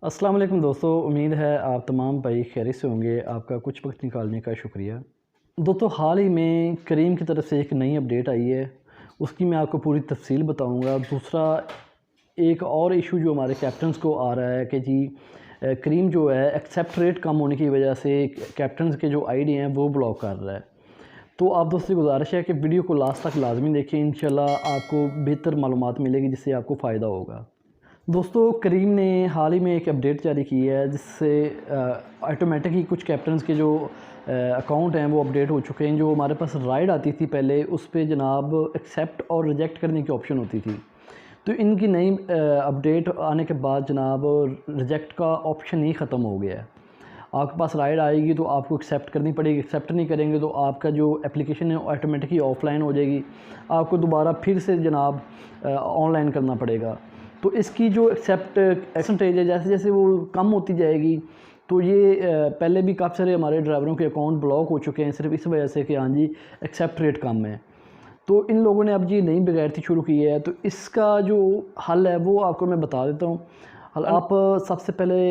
अस्सलाम वालेकुम दोस्तों, उम्मीद है आप तमाम भाई खैरियत से होंगे। आपका कुछ वक्त निकालने का शुक्रिया। दोस्तों, हाल ही में करीम की तरफ से एक नई अपडेट आई है, उसकी मैं आपको पूरी तफसील बताऊंगा। दूसरा एक और इशू जो हमारे कैप्टन्स को आ रहा है कि जी करीम जो है एक्सेप्ट रेट कम होने की वजह से कैप्टन्स के जो आईडी हैं वो ब्लॉक कर रहा है। तो आप दोस्तों से गुजारिश है कि वीडियो को लास्ट तक लाजमी देखें, इंशाल्लाह आपको बेहतर मालूमात मिलेगी जिससे आपको फ़ायदा होगा। दोस्तों, करीम ने हाल ही में एक अपडेट जारी की है जिससे ऑटोमेटिक ही कुछ कैप्टन्स के जो अकाउंट हैं वो अपडेट हो चुके हैं। जो हमारे पास राइड आती थी पहले, उस पे जनाब एक्सेप्ट और रिजेक्ट करने की ऑप्शन होती थी। तो इनकी नई अपडेट आने के बाद जनाब रिजेक्ट का ऑप्शन ही ख़त्म हो गया है। आपके पास राइड आएगी तो आपको एक्सेप्ट करनी पड़ेगी, एक्सेप्ट नहीं करेंगे तो आपका जो एप्लीकेशन है ऑटोमेटिक ही ऑफलाइन हो जाएगी, आपको दोबारा फिर से जनाब ऑनलाइन करना पड़ेगा। तो इसकी जो एक्सेप्ट परसेंटेज है जैसे जैसे वो कम होती जाएगी, तो ये पहले भी काफ़ी सारे हमारे ड्राइवरों के अकाउंट ब्लॉक हो चुके हैं सिर्फ इस वजह से कि हाँ जी एक्सेप्ट रेट कम है। तो इन लोगों ने अब जी नई बगैरती शुरू की है। तो इसका जो हल है वो आपको मैं बता देता हूँ। आप सबसे पहले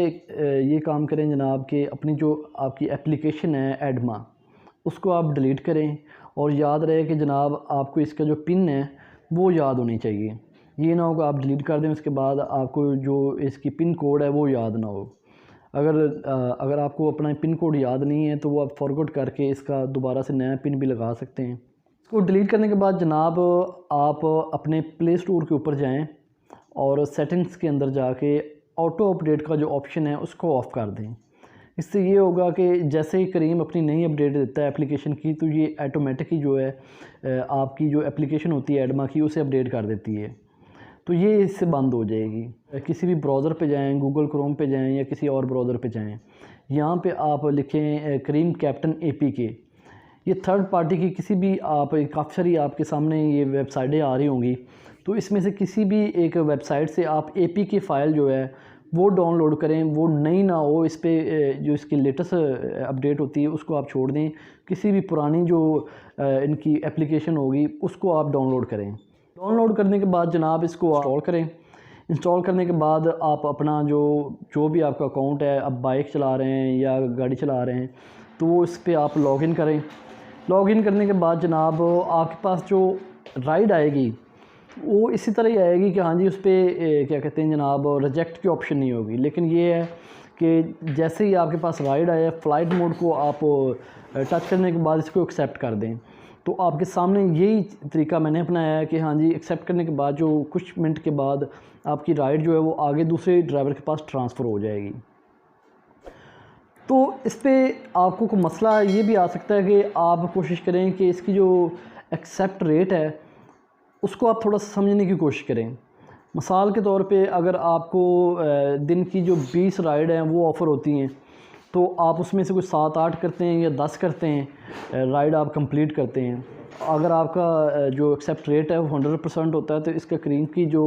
ये काम करें जनाब कि अपनी जो आपकी एप्लीकेशन है एडमा, उसको आप डिलीट करें और याद रहे कि जनाब आपको इसका जो पिन है वो याद होनी चाहिए। ये ना हो कि आप डिलीट कर दें उसके बाद आपको जो इसकी पिन कोड है वो याद ना हो। अगर आपको अपना पिन कोड याद नहीं है तो वो आप फॉरगॉट करके इसका दोबारा से नया पिन भी लगा सकते हैं। इसको डिलीट करने के बाद जनाब आप अपने प्ले स्टोर के ऊपर जाएं और सेटिंग्स के अंदर जाके ऑटो अपडेट का जो ऑप्शन है उसको ऑफ़ कर दें। इससे ये होगा कि जैसे ही करीम अपनी नई अपडेट देता है एप्लीकेशन की, तो ये ऑटोमेटिक ही जो है आपकी जो एप्लीकेशन होती है एडमा की उसे अपडेट कर देती है। तो ये इससे बंद हो जाएगी। किसी भी ब्राउज़र पे जाएं, गूगल क्रोम पे जाएं या किसी और ब्राउज़र पे जाएं, यहाँ पे आप लिखें करीम कैप्टन APK। ये थर्ड पार्टी की किसी भी आप काफ़ी सारी आपके सामने ये वेबसाइटें आ रही होंगी, तो इसमें से किसी भी एक वेबसाइट से आप APK फ़ाइल जो है वो डाउनलोड करें। वो नई ना हो, इस पे जो इसकी लेटेस्ट अपडेट होती है उसको आप छोड़ दें। किसी भी पुरानी जो इनकी एप्लीकेशन होगी उसको आप डाउनलोड करें। डाउनलोड करने के बाद जनाब इसको इंस्टॉल करें। इंस्टॉल करने के बाद आप अपना जो भी आपका अकाउंट है, आप बाइक चला रहे हैं या गाड़ी चला रहे हैं, तो वो इस पर आप लॉगिन करें। लॉगिन करने के बाद जनाब आपके पास जो राइड आएगी वो इसी तरह ही आएगी कि हाँ जी उस पर क्या कहते हैं जनाब रिजेक्ट की ऑप्शन नहीं होगी। लेकिन ये है कि जैसे ही आपके पास राइड आए, फ़्लाइट मोड को आप टच करने के बाद इसको एक्सेप्ट कर दें। तो आपके सामने यही तरीका मैंने अपनाया है कि हाँ जी एक्सेप्ट करने के बाद जो कुछ मिनट के बाद आपकी राइड जो है वो आगे दूसरे ड्राइवर के पास ट्रांसफ़र हो जाएगी। तो इस पर आपको कोई मसला ये भी आ सकता है कि आप कोशिश करें कि इसकी जो एक्सेप्ट रेट है उसको आप थोड़ा समझने की कोशिश करें। मिसाल के तौर पे अगर आपको दिन की जो 20 राइड हैं वो ऑफ़र होती हैं, तो आप उसमें से कुछ 7-8 करते हैं या 10 करते हैं, राइड आप कंप्लीट करते हैं। अगर आपका जो एक्सेप्ट रेट है वो 100% होता है, तो इसका करीम की जो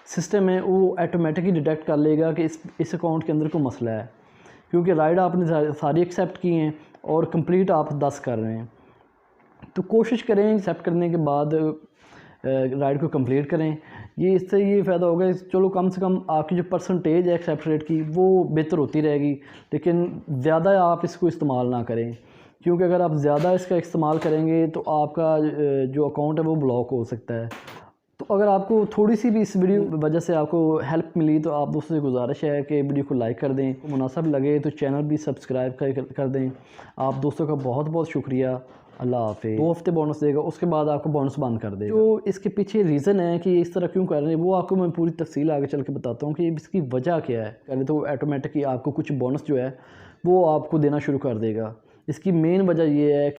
सिस्टम है वो ऑटोमेटिकली डिटेक्ट कर लेगा कि इस अकाउंट के अंदर कोई मसला है, क्योंकि राइड आपने सारी एक्सेप्ट की हैं और कंप्लीट आप 10 कर रहे हैं। तो कोशिश करें एक्सेप्ट करने के बाद राइड को कंप्लीट करें। ये इससे ये फ़ायदा होगा, चलो कम से कम आपकी जो परसेंटेज है एक्सेप्ट रेट की वो बेहतर होती रहेगी। लेकिन ज़्यादा आप इसको इस्तेमाल ना करें, क्योंकि अगर आप ज़्यादा इसका इस्तेमाल करेंगे तो आपका जो अकाउंट है वो ब्लॉक हो सकता है। तो अगर आपको थोड़ी सी भी इस वीडियो की वजह से आपको हेल्प मिली तो आप दोस्तों से गुजारिश है कि वीडियो को लाइक कर दें, मुनासिब लगे तो चैनल भी सब्सक्राइब कर दें। आप दोस्तों का बहुत बहुत शुक्रिया। अल्लाह हाफ़िज़। 2 हफ़्ते बोनस देगा, उसके बाद आपको बोनस बंद कर देगा। जो इसके पीछे रीज़न है कि इस तरह क्यों कर रहे हैं वो आपको मैं पूरी तफसील आगे चल के बताता हूँ कि इसकी वजह क्या है। पहले तो ऑटोमेटिकली आपको कुछ बोनस जो है वो आपको देना शुरू कर देगा। इसकी मेन वजह ये है